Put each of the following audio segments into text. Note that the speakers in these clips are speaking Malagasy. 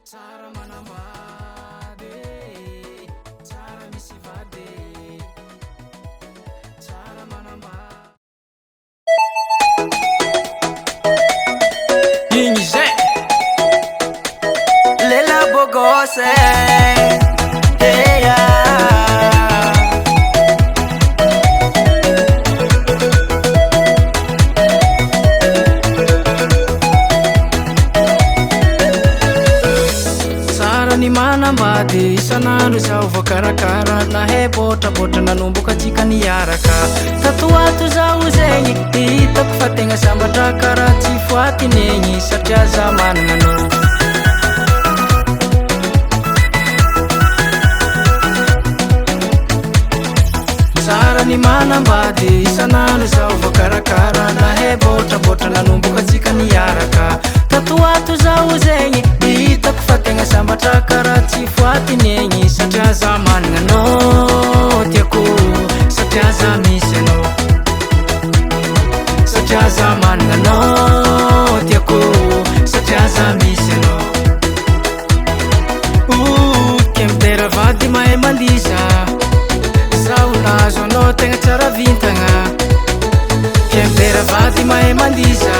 Cara manambade, cara misivade, cara manambade. Inje, Lela Bogose, hey yeah. Ni manambady isan'andro zaho voakarakara nahe botrabotra nanomboka atsika niaraka tatoato zaho zegny hitako fa tegna sambatra karaha tsy foatinegny satria za managna tsara ny manambady isan'andro zaho voakarakara nahe botrabotra nanomboka atsika niaraka tatoato zaho zegny hitako fa tegna sambatra karaha tsy foatinegny satria za managna anao tiako satria za misy anao satria za managna anao tiako satria za misy anao kemitera vady mahay mandiza zaho nazo anao tegna tsara vintagna kemitera vady mahay mandiza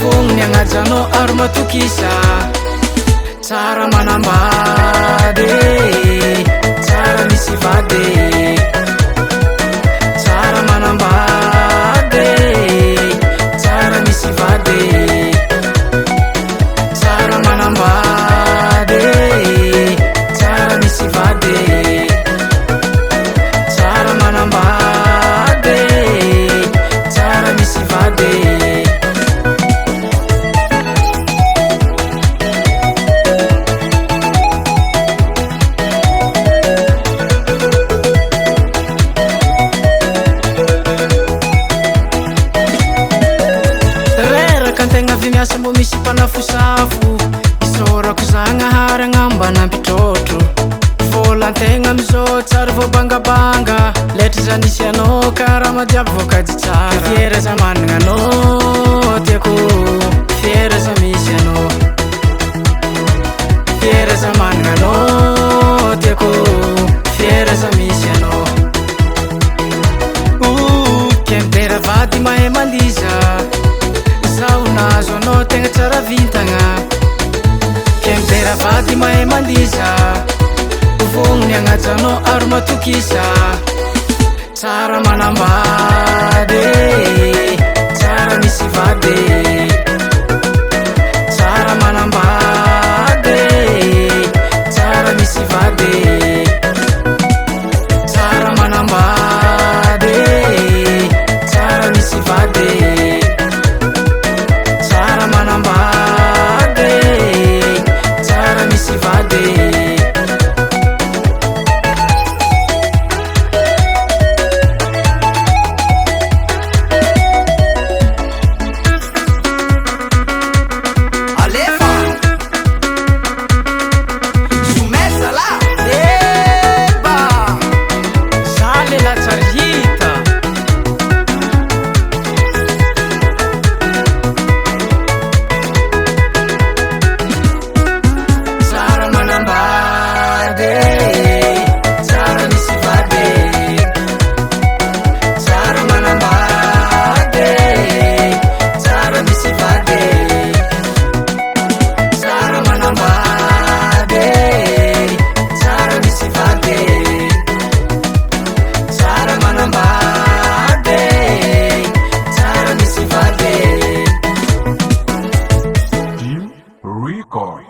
vognony agnajanao ary matokisa tsara manambady tsara misy vady tsara manambady tsara misy vady tsara manambady tsara misy vady tsara manambady tsara misy vady. Miasa mbo misy mpanafosafo isorako zagnahary agnambana ampitrotro volantegna amizao tsara voabangabanga letry za nisy anao karaha madiabo voakady tsara fiera za managna anao tiako fiera za misy anao fiera za managna anao tiako fiera za misy anao kemitera vady mahay mandiza zaho nazo anao tegna tsara vintagna kemitera vady mahay mandiza vognony agnajanao ary matokisa tsara manambady tsara misy vady tsara manambady tsara misy vady tsara manambady tsara misy vady tsara manambady tsara misy vady. Alefa Sumessa lá Eba Sale la Sarjita tsara manambady tsara misy vady tsara manambady tsara misy vady tsara manambady tsara misy vady tsara manambady tsara misy vady. Record.